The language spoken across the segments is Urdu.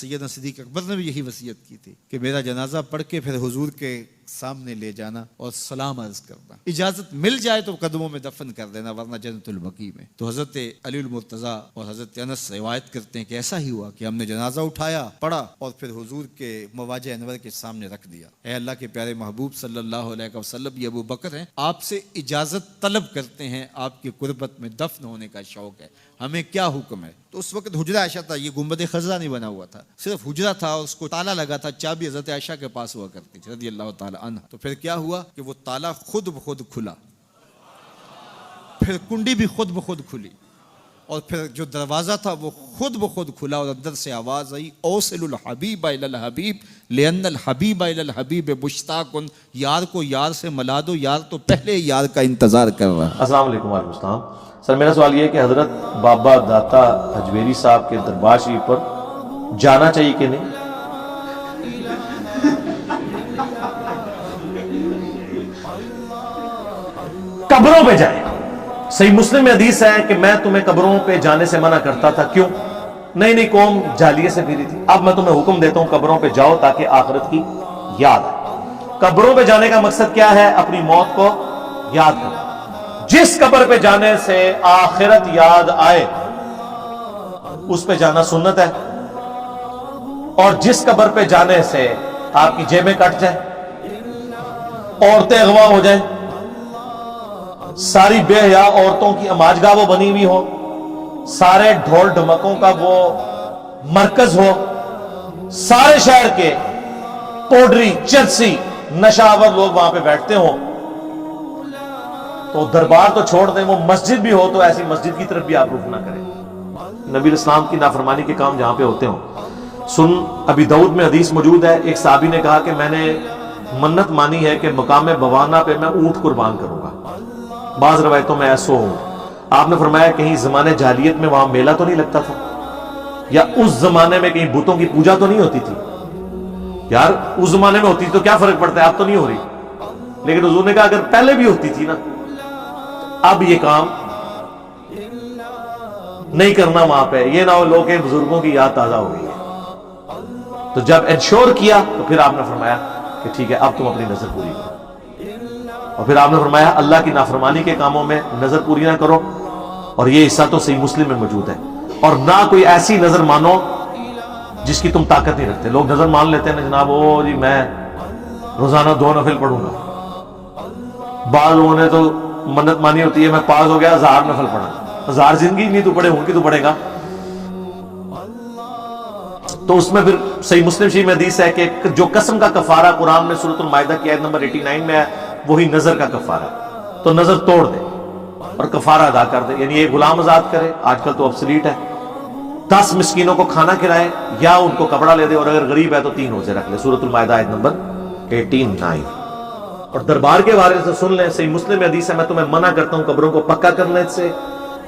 سیدنا صدیق اکبر نے بھی یہی وصیت کی تھی کہ میرا جنازہ پڑھ کے پھر حضور کے سامنے لے جانا اور سلام عرض کرنا، اجازت مل جائے تو قدموں میں دفن کر دینا ورنہ جنت البقیع میں۔ تو حضرت علی المرتضیٰ اور حضرت انس روایت کرتے ہیں کہ ایسا ہی ہوا کہ ہم نے جنازہ اٹھایا، پڑھا اور پھر حضور کے مواجہ انور کے سامنے رکھ دیا۔ اے اللہ کے پیارے محبوب صلی اللہ علیہ وسلم، یہ ابو بکر ہیں، آپ سے اجازت طلب کرتے ہیں، آپ کی قربت میں دفن ہونے کا شوق ہے، ہمیں کیا حکم ہے؟ تو اس وقت حجرہ عائشہ تھا، یہ گنبد خضرا نہیں بنا ہوا تھا، صرف حجرہ تھا، اس کو تالا لگا تھا، چابی حضرت عائشہ کے پاس ہوا کرتی تھی رضی اللہ تعالی عنہ۔ تو پھر کیا ہوا کہ وہ تالا خود بخود کھلا، پھر کنڈی بھی خود بخود کھلی، اور پھر جو دروازہ تھا وہ خود بخود کھلا، اور اندر سے آواز آئی اوصل الحبیب الی الحبیب لان الحبیب الی الحبیب مشتاق، یار کو یار سے ملا دو، یار تو پہلے یار کا انتظار کر رہا ہے۔ السلام علیکم وعلیکم السلام۔ سر میرا سوال یہ ہے کہ حضرت بابا داتا حجویری صاحب کے دربار شریف پر جانا چاہیے کہ نہیں؟ قبروں پہ جائیں، صحیح مسلم میں حدیث ہے کہ میں تمہیں قبروں پہ جانے سے منع کرتا تھا، کیوں؟ نئی قوم جالیے سے پھری تھی، اب میں تمہیں حکم دیتا ہوں قبروں پہ جاؤ تاکہ آخرت کی یاد آئے۔ قبروں پہ جانے کا مقصد کیا ہے؟ اپنی موت کو یاد کرنا۔ جس قبر پہ جانے سے آخرت یاد آئے اس پہ جانا سنت ہے، اور جس قبر پہ جانے سے آپ کی جیبیں کٹ جائیں، عورتیں اغوا ہو جائیں، ساری بے حیا عورتوں کی اماجگاہ وہ بنی ہوئی ہو، سارے ڈھول ڈھمکوں کا وہ مرکز ہو، سارے شہر کے پوڈری چرسی نشاور لوگ وہاں پہ بیٹھتے ہوں، تو دربار تو چھوڑ دیں، وہ مسجد بھی ہو تو ایسی مسجد کی طرف بھی آپ رخ نہ کریں۔ نبی اسلام کی نافرمانی کے کام جہاں پہ ہوتے ہوں۔ سن ابی داؤد میں حدیث موجود ہے، ایک صحابی نے کہا کہ میں نے منت مانی ہے کہ مقام بوانا پہ میں اونٹ قربان کروں گا، بعض روایتوں میں ایسو ہوں۔ آپ نے فرمایا کہیں زمانے جاہلیت میں وہاں میلہ تو نہیں لگتا تھا، یا اس زمانے میں کہیں بتوں کی پوجا تو نہیں ہوتی تھی؟ یار اس زمانے میں ہوتی تھی تو کیا فرق پڑتا ہے، اب تو نہیں ہو رہی، لیکن حضور نے کہا اگر پہلے بھی ہوتی تھی نا، اب یہ کام نہیں کرنا وہاں پہ، یہ نہ ہو لوگ کہ بزرگوں کی یاد تازہ ہو گئی ہے۔ تو جب انشور کیا تو پھر آپ نے فرمایا کہ ٹھیک ہے اب تم اپنی نظر پوری کرو، اور پھر آپ نے فرمایا اللہ کی نافرمانی کے کاموں میں نظر پوری نہ کرو، اور یہ حصہ تو صحیح مسلم میں موجود ہے، اور نہ کوئی ایسی نظر مانو جس کی تم طاقت نہیں رکھتے۔ لوگ نظر مان لیتے ہیں جناب او جی میں روزانہ 2 نفل پڑھوں گا، بعض لوگوں نے تو منت مانی ہوتی ہے میں پاس ہو گیا 1000 نفل پڑھا، 1000 زندگی نہیں تو پڑھے ہوں کی تو پڑھے گا۔ تو اس میں پھر صحیح مسلم شریف میں حدیث ہے کہ جو قسم کا کفارہ قرآن میں سورۃ المائدہ کی آیت نمبر 89 میں ہے وہی نظر کا کفارہ، تو نظر توڑ دے اور کفارہ ادا کر دے، یعنی ایک غلام آزاد کرے، آج کل تو ابسلیٹ ہے، 10 مسکینوں کو کھانا کھلائے یا ان کو کپڑا لے دے، اور اگر غریب ہے تو 3 روزے رکھ لے، سورۃ المائدہ آیت نمبر 89۔ اور دربار کے بارے سے سن لیں، صحیح مسلم میں حدیث ہے میں تمہیں منع کرتا ہوں قبروں کو پکا کرنے سے،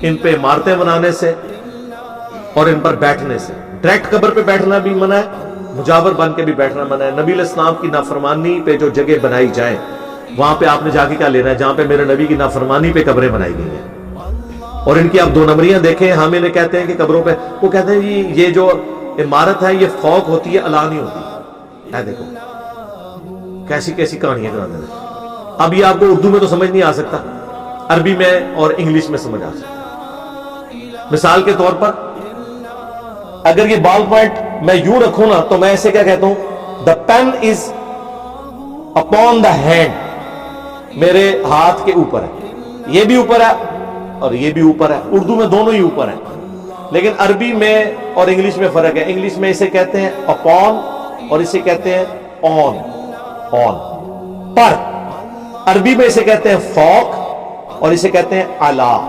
ان پہ عمارتیں بنانے سے، اور ان پر بیٹھنے سے۔ ڈائریکٹ قبر پہ بیٹھنا بھی منع ہے، مجاور بن کے بھی بیٹھنا منع ہے۔ نبی علیہ السلام کی نافرمانی پہ جو جگہ بنائی جائیں وہاں پہ آپ نے جا کے کیا لینا ہے؟ جہاں پہ میرے نبی کی نافرمانی پہ قبریں بنائی گئی ہیں، اور ان کی آپ 2 نمبریاں دیکھیں، ہم انہیں کہتے ہیں کہ قبروں پہ، وہ کہتے ہیں جی یہ جو عمارت ہے یہ فوق ہوتی ہے اعلیٰ نہیں ہوتی۔ اے دیکھو کیسی کیسی کہانیاں کراتے ہیں۔ اب یہ آپ کو اردو میں تو سمجھ نہیں آ سکتا، عربی میں اور انگلش میں سمجھ آ سکتا۔ مثال کے طور پر اگر یہ بال پوائنٹ میں یوں رکھوں نا تو میں اسے کیا کہتا ہوں؟ The pen is upon the hand, میرے ہاتھ کے اوپر ہے، یہ بھی اوپر ہے اور یہ بھی اوپر ہے، اردو میں دونوں ہی اوپر ہیں، لیکن عربی میں اور انگلش میں فرق ہے۔ انگلش میں اسے کہتے ہیں اپون اور اسے کہتے ہیں آن، آن پر، عربی میں اسے کہتے ہیں فوق اور اسے کہتے ہیں اعلیٰ۔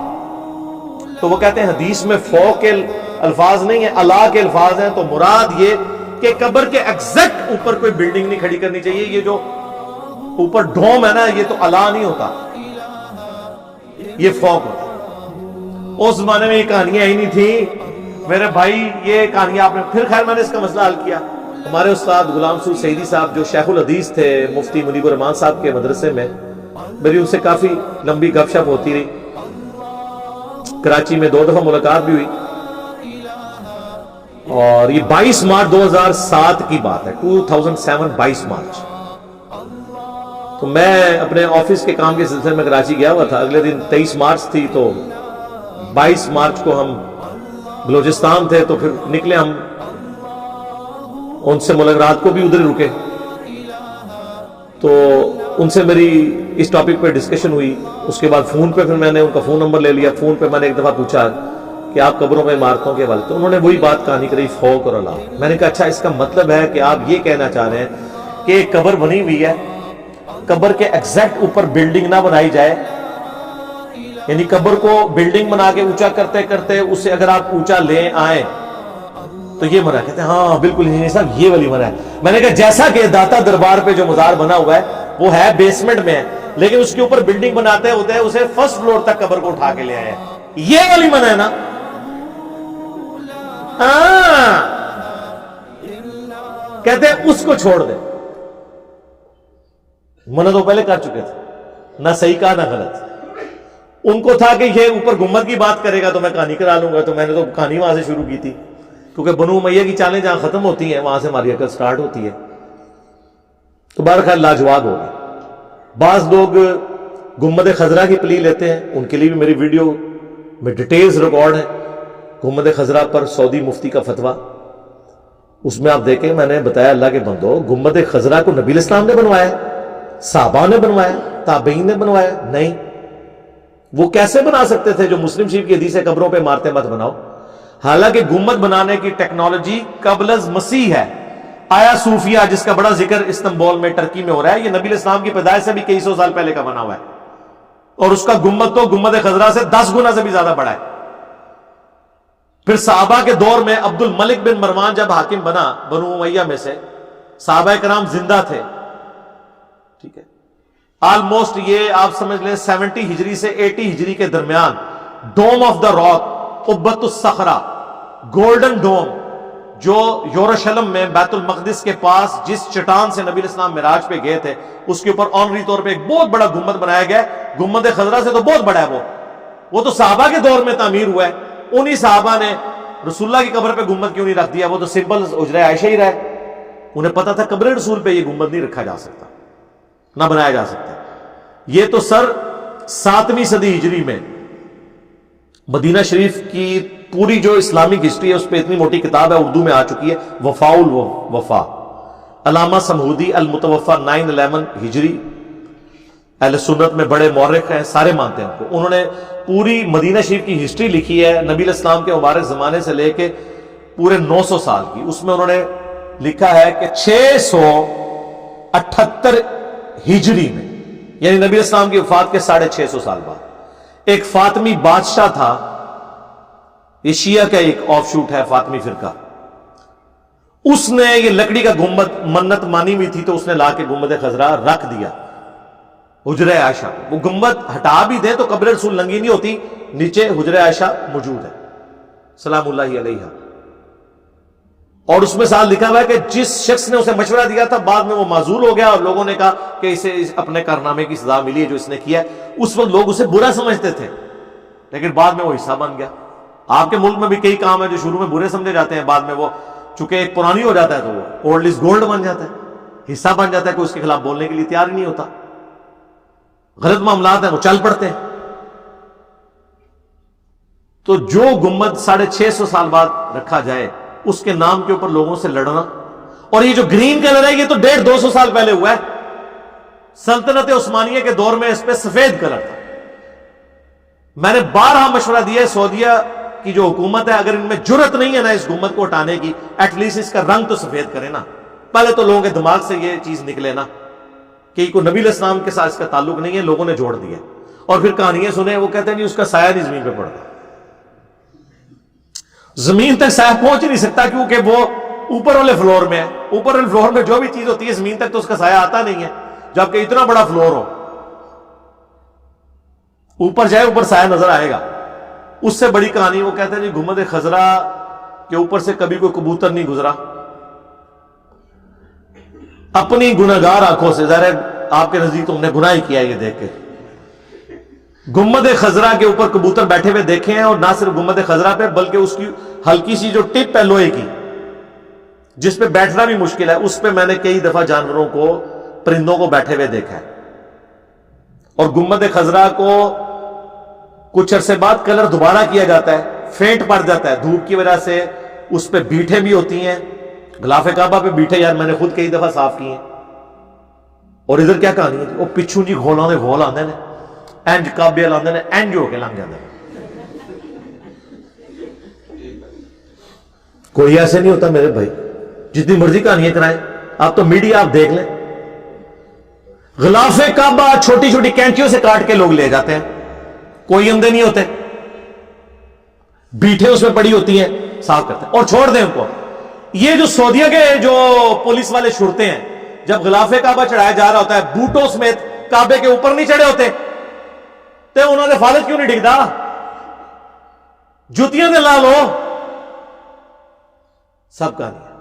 تو وہ کہتے ہیں حدیث میں فوق کے الفاظ نہیں ہیں، اعلیٰ کے الفاظ ہیں، تو مراد یہ کہ قبر کے ایگزیکٹ اوپر کوئی بلڈنگ نہیں کھڑی کرنی چاہیے، یہ جو اوپر ڈوم ہے نا یہ تو اعلیٰ نہیں ہوتا، یہ فوق ہوتا۔ اس زمانے میں یہ کہانیاں ہی نہیں تھیں میرے بھائی، یہ کہانیاں آپ نے پھر، خیر میں نے اس کا مسئلہ حل کیا۔ ہمارے استاد غلام سعود سعیدی صاحب جو شیخ الحدیث تھے مفتی منیب الرحمان صاحب کے مدرسے میں، میری ان سے کافی لمبی گپ شپ ہوتی رہی، کراچی میں 2 دفعہ ملاقات بھی ہوئی۔ اور یہ 22 مارچ 2007 کی بات ہے، 2007 22 مارچ. تو میں اپنے آفس کے کام کے سلسلے میں کراچی گیا ہوا تھا. اگلے دن 23 مارچ تھی، تو 22 مارچ کو ہم بلوچستان تھے، تو پھر نکلے ہم ان سے ملاقات کو بھی ادھر ہی رکے. تو ان سے میری اس ٹاپک پہ ڈسکشن ہوئی. اس کے بعد فون پہ پھر میں نے ان کا فون نمبر لے لیا. فون پہ میں نے ایک دفعہ پوچھا کہ آپ قبروں میں عمارتوں کے حوالے، تو انہوں نے وہی بات کہانی کری، فوق اور اللہ. میں نے کہا اچھا، اس کا مطلب ہے کہ آپ یہ کہنا چاہ رہے ہیں کہ ایک قبر بنی ہوئی ہے، قبر کے ایگزیکٹ اوپر بلڈنگ نہ بنائی جائے، یعنی قبر کو بلڈنگ بنا کے اونچا کرتے کرتے اسے اگر آپ اونچا لے آئیں تو یہ منع. کہتے ہیں ہاں بالکل انجینئر صاحب یہ والی منع ہے. میں نے کہا جیسا کہ داتا دربار پہ جو مزار بنا ہوا ہے وہ ہے بیسمنٹ میں ہے، لیکن اس کے اوپر بلڈنگ بناتے ہوتے ہیں اسے فرسٹ فلور تک قبر کو اٹھا کے لے آئے ہیں، یہ والی منع ہے نا. کہتے ہیں اس کو چھوڑ دے. منع تو پہلے کر چکے تھے، نہ صحیح کہا نہ غلط. ان کو تھا کہ یہ اوپر گنبد کی بات کرے گا تو میں کہانی کرا لوں گا، تو میں نے تو کہانی وہاں سے شروع کی تھی، کیونکہ بنو امیہ کی چالیں جہاں ختم ہوتی ہیں وہاں سے ہماری عقل سٹارٹ ہوتی ہے. تو بہرحال لاجواب ہو گئے. بعض لوگ گنبد خضرا کی پلی لیتے ہیں، ان کے لیے بھی میری ویڈیو میں ڈیٹیلز ریکارڈ ہے. گنبد خضرا پر سعودی مفتی کا فتویٰ، اس میں آپ دیکھیں میں نے بتایا اللہ کے بندو، گنبد خضرا کو نبی الاسلام نے بنوایا، صحابہ نے بنوایا، تابعین نے بنوایا؟ نہیں. وہ کیسے بنا سکتے تھے جو مسلم شریف کی حدیث ہے قبروں پہ عمارتیں مت بناؤ؟ حالانکہ گنبد بنانے کی ٹیکنالوجی قبل از مسیح ہے. آیا صوفیہ جس کا بڑا ذکر استنبول میں ٹرکی میں ہو رہا ہے، یہ نبی الاسلام کی پیدائش سے بھی کئی سو سال پہلے کا بنا ہوا ہے، اور اس کا گنبد تو گنبد خضرا سے 10 گنا سے بھی زیادہ بڑا ہے. پھر صحابہ کے دور میں عبد الملک بن مروان جب حاکم بنا بنو امیہ میں سے، صحابہ کرام زندہ تھے، ٹھیک ہے، آلموسٹ یہ آپ سمجھ لیں 70 ہجری سے 80 ہجری کے درمیان ڈوم آف دا راک، قبۃ الصخرہ، گولڈن ڈوم، جو یروشلم میں بیت المقدس کے پاس جس چٹان سے نبی الاسلام معراج پہ گئے تھے اس کے اوپر آنری طور پہ ایک بہت بڑا گنبد بنایا گیا ہے. گنبد خضرا سے تو بہت بڑا ہے وہ تو صحابہ کے دور میں تعمیر ہوا ہے. انہی صحابہ نے رسول اللہ کی قبر پہ گنبد کیوں نہیں رکھ دیا؟ وہ تو سمپل حجرہ عائشہ ہی رہے. انہیں پتا تھا قبر رسول پہ یہ گنبد نہیں رکھا جا سکتا، نہ بنایا جا سکتا. یہ تو سر 7ویں صدی ہجری میں مدینہ شریف کی پوری جو اسلامک ہسٹری ہے اس پہ اتنی موٹی کتاب ہے، اردو میں آ چکی ہے، وفاء الوفا. علامہ سمہودی المتوفا 911 ہجری، اہل سنت میں بڑے مورخ ہیں، سارے مانتے ہیں ان کو. انہوں نے پوری مدینہ شریف کی ہسٹری لکھی ہے نبی الاسلام کے مبارک زمانے سے لے کے پورے 900 سال کی. اس میں انہوں نے لکھا ہے کہ 678 ہجری میں، یعنی نبی الاسلام کی وفات کے 650 سال بعد، ایک فاطمی بادشاہ تھا، یہ شیعہ کا ایک آف شوٹ ہے فاطمی فرقہ، اس نے یہ لکڑی کا گنبد منت مانی ہوئی تھی تو اس نے لا کے گنبد خضرا رکھ دیا حجرہ عائشہ. وہ گنبد ہٹا بھی دیں تو قبر رسول ننگی نہیں ہوتی، نیچے حجرہ عائشہ موجود ہے سلام اللہ علیہا. اور اس میں ساتھ لکھا ہوا ہے کہ جس شخص نے اسے مشورہ دیا تھا بعد میں وہ معذور ہو گیا، اور لوگوں نے کہا کہ اسے اپنے کارنامے کی سزا ملی ہے جو اس نے کیا ہے. اس وقت لوگ اسے برا سمجھتے تھے لیکن بعد میں وہ حصہ بن گیا. آپ کے ملک میں بھی کئی کام ہیں جو شروع میں برے سمجھے جاتے ہیں، بعد میں وہ چونکہ ایک پرانی ہو جاتا ہے تو وہ اولڈ از گولڈ بن جاتا ہے، حصہ بن جاتا ہے، کوئی اس کے خلاف بولنے کے لیے تیار ہی نہیں ہوتا. غلط معاملات ہیں وہ چل پڑتے ہیں. تو جو گنبد 650 سال بعد رکھا جائے اس کے نام کے اوپر لوگوں سے لڑنا، اور یہ جو گرین کلر ہے یہ تو 150-200 سال پہلے ہوا ہے. سلطنت عثمانیہ کے دور میں اس پہ سفید کلر تھا. میں نے بارہا مشورہ دیا ہے سعودیہ کی جو حکومت ہے، اگر ان میں جرت نہیں ہے نا اس گنبد کو ہٹانے کی، ایٹ لیسٹ اس کا رنگ تو سفید کرے نا. پہلے تو لوگوں کے دماغ سے یہ چیز نکلے نا کہ کوئی نبی الاسلام کے ساتھ اس کا تعلق نہیں ہے، لوگوں نے جوڑ دیا. اور پھر کہانیاں سنیں، وہ کہتے ہیں نہیں اس کا سایہ نہیں زمین پہ پڑتا. زمین تک سایہ پہنچ ہی نہیں سکتا کیونکہ وہ اوپر والے فلور میں ہے. اوپر والے فلور میں جو بھی چیز ہوتی ہے زمین تک تو اس کا سایہ آتا نہیں ہے، جبکہ اتنا بڑا فلور ہو، اوپر جائے اوپر سایہ نظر آئے گا. اس سے بڑی کہانی وہ کہتے ہیں جی گنبد خضرا کے اوپر سے کبھی کوئی کبوتر نہیں گزرا. اپنی گناہگار آنکھوں سے، ظاہر ہے آپ کے نزدیک تم نے گناہ ہی کیا یہ دیکھ کے، گنبد خضرا کے اوپر کبوتر بیٹھے ہوئے دیکھے ہیں، اور نہ صرف گنبد خضرا پہ بلکہ اس کی ہلکی سی جو ٹپ ہے لوہے کی جس پہ بیٹھنا بھی مشکل ہے، اس پہ میں نے کئی دفعہ جانوروں کو، پرندوں کو بیٹھے ہوئے دیکھا ہے. اور گنبد خضرا کو کچھ عرصے بعد کلر دوبارہ کیا جاتا ہے، فینٹ پڑ جاتا ہے دھوپ کی وجہ سے، اس پہ بیٹھے بھی ہوتی ہیں. غلاف کعبہ پہ بیٹھے یار میں نے خود کئی دفعہ صاف کی ہیں. اور ادھر کیا کہانی ہے، وہ پچھوں جی گھولاں دے گھول آندے نے، اینج کعبے لاندے نے، اینج ہو کے لنگ جاندے نے. کوئی ایسے نہیں ہوتا میرے بھائی، جتنی مرضی کہانیاں کرائیں آپ، تو میڈیا آپ دیکھ لیں. غلاف کعبہ چھوٹی چھوٹی کینچیوں سے کاٹ کے لوگ لے جاتے ہیں، کوئی اندھے نہیں ہوتے، بیٹھے اس میں پڑی ہوتی ہیں، صاف کرتے ہیں اور چھوڑ دیں ان کو. یہ جو سعودیہ کے جو پولیس والے چھوڑتے ہیں، جب غلاف کعبہ چڑھایا جا رہا ہوتا ہے بوٹوں سمیت کعبے کے اوپر نہیں چڑھے ہوتے تو انہوں نے فالج کیوں نہیں ڈگدا؟ جوتیاں دے لا لو. سب کہانی ہے،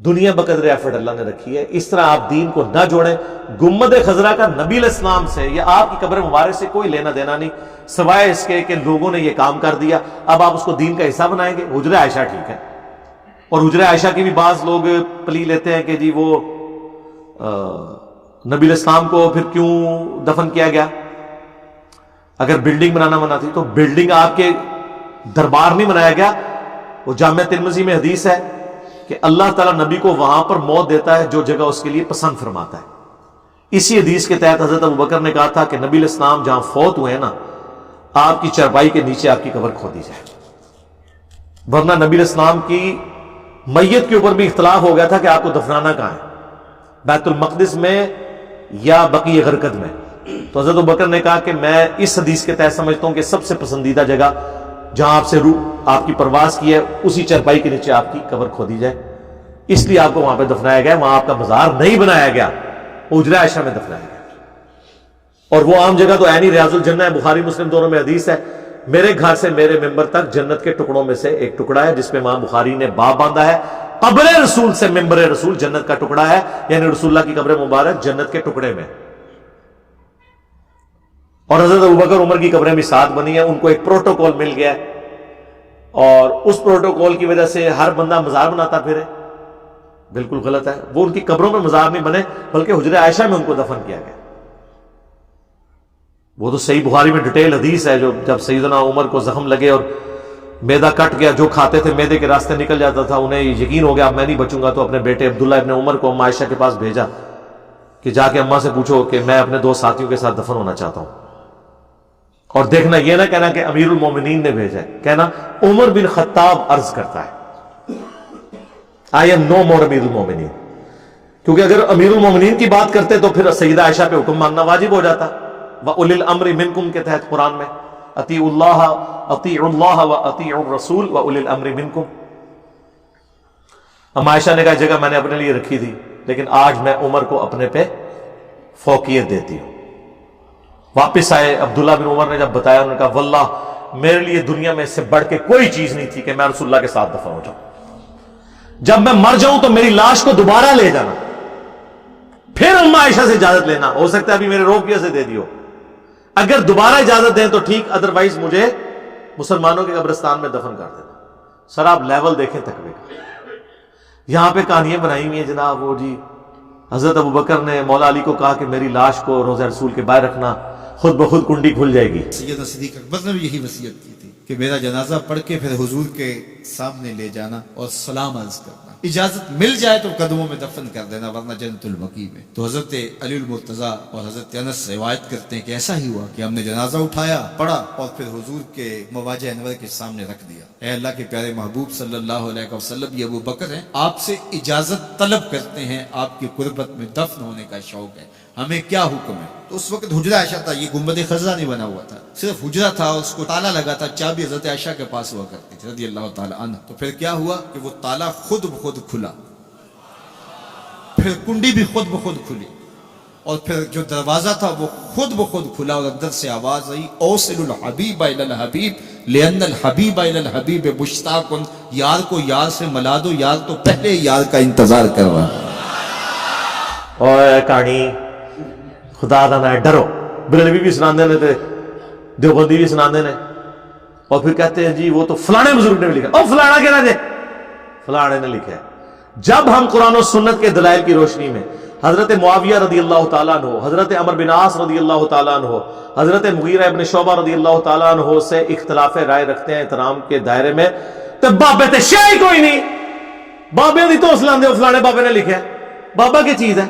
دنیا بقدر ایفرٹ اللہ نے رکھی ہے. اس طرح آپ دین کو نہ جوڑیں. گنبد خضرا کا نبی علیہ السلام سے یا آپ کی قبر مبارک سے کوئی لینا دینا نہیں، سوائے اس کے کہ لوگوں نے یہ کام کر دیا. اب آپ اس کو دین کا حصہ بنائیں گے. حجرہ عائشہ ٹھیک ہے، اور حجرہ عائشہ کی بھی بعض لوگ پلی لیتے ہیں کہ جی وہ نبی علیہ السلام کو پھر کیوں دفن کیا گیا؟ اگر بلڈنگ بنانا منع تھی تو بلڈنگ آپ کے دربار نہیں بنایا گیا. وہ جامع ترمذی میں حدیث ہے کہ اللہ تعالیٰ نبی کو وہاں پر موت دیتا ہے جو جگہ اس کے لیے پسند فرماتا ہے. اسی حدیث کے تحت حضرت ابوبکر نے کہا تھا کہ نبی علیہ السلام جہاں فوت ہوئے ہیں نا، آپ کی چارپائی کے نیچے آپ کی قبر کھودی جائے. ورنہ نبی علیہ السلام کی میت کے اوپر بھی اختلاف ہو گیا تھا کہ آپ کو دفنانا کہاں ہے، بیت المقدس میں یا بقیع غرقد میں. تو حضرت ابوبکر نے کہا کہ میں اس حدیث کے تحت سمجھتا ہوں کہ سب سے پسندیدہ جگہ جہاں آپ سے روح آپ کی پرواز کی ہے، اسی چارپائی کے نیچے آپ کی قبر کھودی جائے. اس لیے آپ کو وہاں پہ دفنایا گیا. وہاں آپ کا مزار نہیں بنایا گیا، حجرہ عائشہ میں دفنایا گیا. اور وہ عام جگہ تو ہے نہیں، ریاض الجنہ ہے، بخاری مسلم دونوں میں حدیث ہے، میرے گھر سے میرے ممبر تک جنت کے ٹکڑوں میں سے ایک ٹکڑا ہے جس پہ امام بخاری نے باب باندھا ہے، قبر رسول سے ممبر رسول جنت کا ٹکڑا ہے، یعنی رسول اللہ کی قبر مبارک جنت کے ٹکڑے میں. اور حضرت ابوبکر عمر کی قبریں بھی ساتھ بنی ہیں. ان کو ایک پروٹوکول مل گیا ہے، اور اس پروٹوکول کی وجہ سے ہر بندہ مزار بناتا پھرے. بالکل غلط ہے. وہ ان کی قبروں میں مزار نہیں بنے بلکہ حجرہ عائشہ میں ان کو دفن کیا گیا. وہ تو صحیح بخاری میں ڈیٹیل حدیث ہے، جو جب سیدنا عمر کو زخم لگے اور میدا کٹ گیا، جو کھاتے تھے میدے کے راستے نکل جاتا تھا، انہیں یقین ہو گیا اب میں نہیں بچوں گا، تو اپنے بیٹے عبداللہ ابن عمر کو اما عائشہ کے پاس بھیجا کہ جا کے اماں سے پوچھو کہ میں اپنے دو ساتھیوں کے ساتھ دفن ہونا چاہتا ہوں. اور دیکھنا یہ نہ کہنا کہ امیر المومنین نے بھیجا ہے، کہنا عمر بن خطاب عرض کرتا ہے I am no more امیر المومنین. کیونکہ اگر امیر المومنین کی بات کرتے تو پھر سیدہ عائشہ پہ حکم ماننا واجب ہو جاتا. وَأُولِي الْأَمْرِ مِنْكُمْ کے تحت قرآن میں اطیعوا اللہ وَأَطِیعُوا الرَّسُولَ وَأُولِي الْأَمْرِ مِنْكُمْ. اما عائشہ نے کہا جگہ میں نے اپنے لیے رکھی تھی، لیکن آج میں عمر کو اپنے پہ فوقیت دیتی ہوں. واپس آئے عبداللہ بن عمر نے جب بتایا، انہوں نے کہا واللہ میرے لیے دنیا میں اس سے بڑھ کے کوئی چیز نہیں تھی کہ میں رسول اللہ کے ساتھ دفن ہو جاؤں. جب میں مر جاؤں تو میری لاش کو دوبارہ لے جانا، پھر اما عائشہ سے اجازت لینا. ہو سکتا ہے ابھی میرے روپیے سے دے دیو، اگر دوبارہ اجازت دیں تو ٹھیک، ادروائز مجھے مسلمانوں کے قبرستان میں دفن کر دینا. سر آپ لیول دیکھیں تقوی کا. یہاں پہ کہانیاں بنائی ہوئی ہیں جناب. وہ جی حضرت ابوبکر نے مولا علی کو کہا کہ میری لاش کو روضہ رسول کے باہر رکھنا، خود بخود کنڈی کھل جائے گی. سیدنا صدیق اکبر نے بھی یہی وصیت کی تھی کہ میرا جنازہ پڑھ کے پھر حضور کے سامنے لے جانا اور سلام عرض کرنا. اجازت مل جائے تو قدموں میں دفن کر دینا، ورنہ جنت البقیع میں. تو حضرت علی المرتضیٰ اور حضرت انس روایت کرتے ہیں کہ ایسا ہی ہوا کہ ہم نے جنازہ اٹھایا، پڑھا اور پھر حضور کے مواجہ انور کے سامنے رکھ دیا. اے اللہ کے پیارے محبوب صلی اللہ علیہ وسلم، یہ ابو بکر ہیں، آپ سے اجازت طلب کرتے ہیں، آپ کی قربت میں دفن ہونے کا شوق ہے، ہمیں کیا حکم ہے؟ تو اس وقت حجرہ عائشہ تھا، یہ گنبد خضرا نہیں بنا ہوا تھا، صرف حجرہ تھا، اس کو تالا لگا تھا. چابی حضرت عائشہ کے پاس ہوا کرتی تھی رضی اللہ تعالی عنہ. تو پھر کیا ہوا کہ وہ تالا خود بخود کھلا، پھر کنڈی بھی خود بخود کھلی، اور پھر جو دروازہ تھا وہ خود بخود کھلا، اور اندر سے آواز آئی اوصل الحبیب الی الحبیب لان الحبیب الی الحبیب مشتاق. یار کو یار سے ملا دو، یار تو پہلے یار کا انتظار کر رہا. اور کہانی خدا دا نہ ڈرو. بریلوی بھی سناندے نے تے دیوبندی بھی سناندے نے. اور پھر کہتے ہیں جی وہ تو فلانے بزرگ نے بھی لکھا. او فلانا کہنا دے, فلانے نے لکھا ہے. جب ہم قرآن و سنت کے دلائل کی روشنی میں حضرت معاویہ رضی اللہ تعالیٰ عنہ, حضرت عمر بن عاص رضی اللہ تعالیٰ عنہ, حضرت مغیرہ ابن شعبہ رضی اللہ تعالیٰ عنہ سے اختلاف رائے رکھتے ہیں احترام کے دائرے میں, تو بابے تے شے کوئی نہیں, بابے دی تو اسلام دے فلانے بابے نے لکھا ہے. بابا کی چیز ہے,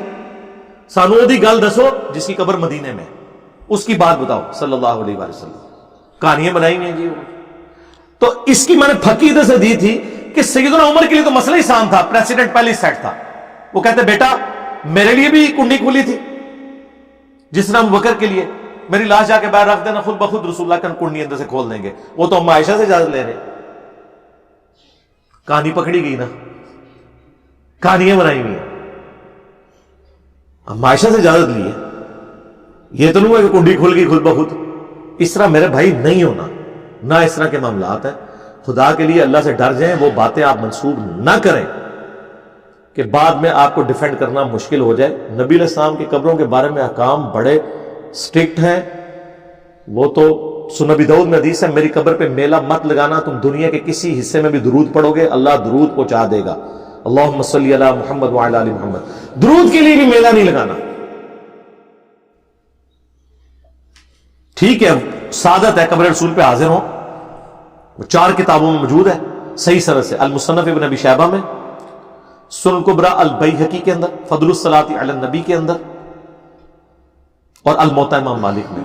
سانو دی گل دسو جس کی قبر مدینے میں, اس کی بات بتاؤ صلی اللہ علیہ وآلہ وسلم. کہانیاں بنائی ہوئی ہیں جی. تو اس کی میں نے پھقیدے سے دی تھی کہ سیدنا عمر کے لیے تو مسئلہ ہی آسان تھا, پریسیڈنٹ پہلے سیٹ تھا. وہ کہتے بیٹا میرے لیے بھی کنڈی کھلی تھی جس طرح ابو بکر کے لیے, میری لاش جا کے باہر رکھ دینا, خود بخود رسول اللہ کا کنڈی اندر سے کھول دیں گے. وہ تو ہم عائشہ سے اجازت لے رہے. کہانی پکڑی گئی نا, کہانیاں بنائی ہوئی ہیں, ہم عائشہ سے اجازت لی ہے. یہ تو نہیں ہے کہ کنڈی کھل گئی خود بخود. اس طرح میرے بھائی نہیں ہونا, نہ اس طرح کے معاملات ہیں. خدا کے لیے اللہ سے ڈر جائیں, وہ باتیں آپ منسوب نہ کریں کہ بعد میں آپ کو ڈیفینڈ کرنا مشکل ہو جائے. نبی علیہ السلام کی قبروں کے بارے میں احکام بڑے سٹرکٹ ہیں. وہ تو سنن ابی داؤد میں حدیث ہے, میری قبر پہ میلہ مت لگانا, تم دنیا کے کسی حصے میں بھی درود پڑھو گے اللہ درود پہنچا دے گا. اللہم صلی علی محمد وعلی آل محمد. درود کے لیے بھی میلہ نہیں لگانا. ٹھیک ہے سعادت ہے قبر رسول پہ حاضر ہوں, وہ 4 کتابوں میں موجود ہے صحیح سند سے, المصنف ابن ابی شیبہ میں, سنن کبریٰ البیہقی کے اندر, فضل الصلاۃ علی النبی کے اندر, اور الموطا امام مالک میں.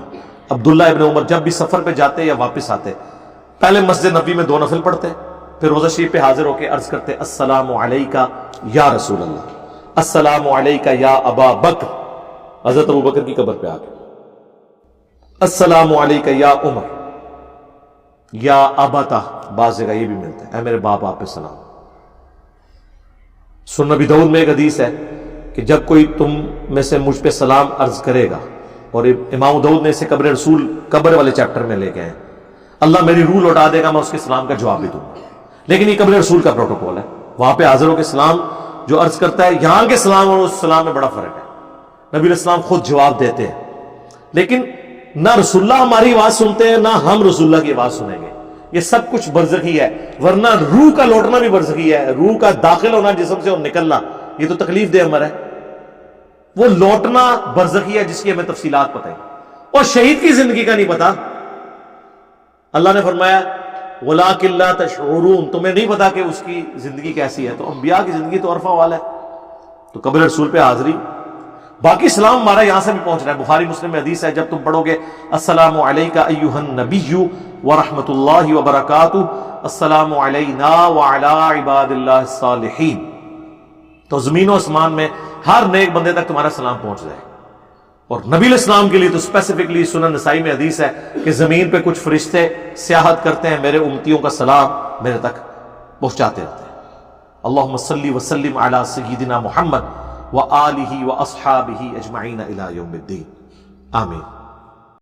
عبداللہ ابن عمر جب بھی سفر پہ جاتے یا واپس آتے پہلے مسجد نبی میں 2 نفل پڑھتے, پھر روضہ شریف پہ حاضر ہو کے عرض کرتے السلام علیکہ یا رسول اللہ, السلام علیکہ یا ابا بکر, حضرت ابو بکر کی قبر پہ آ کے السلام علیکہ یا عمر یا ابتا, بعض جگہ یہ بھی ملتا ہے اے میرے باپ آپ پہ سلام. سنن ابی داؤد میں ایک حدیث ہے کہ جب کوئی تم میں سے مجھ پہ سلام عرض کرے گا, اور امام داؤد نے اسے قبر رسول قبر والے چیپٹر میں لے گئے ہیں, اللہ میری روح لوٹا دے گا, میں اس کے سلام کا جواب بھی دوں گا. لیکن یہ قبر رسول کا پروٹوکول ہے, وہاں پہ حاضر ہو کے سلام جو عرض کرتا ہے, یہاں کے سلام اور اس سلام میں بڑا فرق ہے. نبی علیہ السلام خود جواب دیتے ہیں, لیکن نہ رسول اللہ ہماری آواز سنتے ہیں نہ ہم رسول اللہ کی آواز سنیں گے. یہ سب کچھ برزخی ہے, ورنہ روح کا لوٹنا بھی برزخی ہے. روح کا داخل ہونا جسم سے اور نکلنا یہ تو تکلیف دہ امر ہے, وہ لوٹنا برزخی ہے جس کی ہمیں تفصیلات پتہ ہے. اور شہید کی زندگی کا نہیں پتا. اللہ نے فرمایا وَلَٰكِن لَا تَشْعُرُونَ, تمہیں نہیں پتا کہ اس کی زندگی کیسی ہے. تو انبیاء کی زندگی تو عرفہ والا ہے, تو قبر رسول پہ حاضری. باقی سلام ہمارا یہاں سے بھی پہنچ رہا ہے. بخاری مسلم میں حدیث ہے, جب تم پڑھو گے السلام علیکہ ایھا النبی ورحمۃ اللہ وبرکاتہ, السلام علینا وعلی عباد اللہ الصالحین, تو زمین و آسمان میں ہر نیک بندے تک تمہارا سلام پہنچ جائے. اور نبی علیہ السلام کے لیے تو اسپیسیفکلی سنن نسائی میں حدیث ہے کہ زمین پہ کچھ فرشتے سیاحت کرتے ہیں, میرے امتیوں کا سلام میرے تک پہنچاتے رہتے ہیں. اللہم صلی وسلم علی سیدنا محمد وآلہ واصحابہ اجمعین الی یوم الدین. آمین.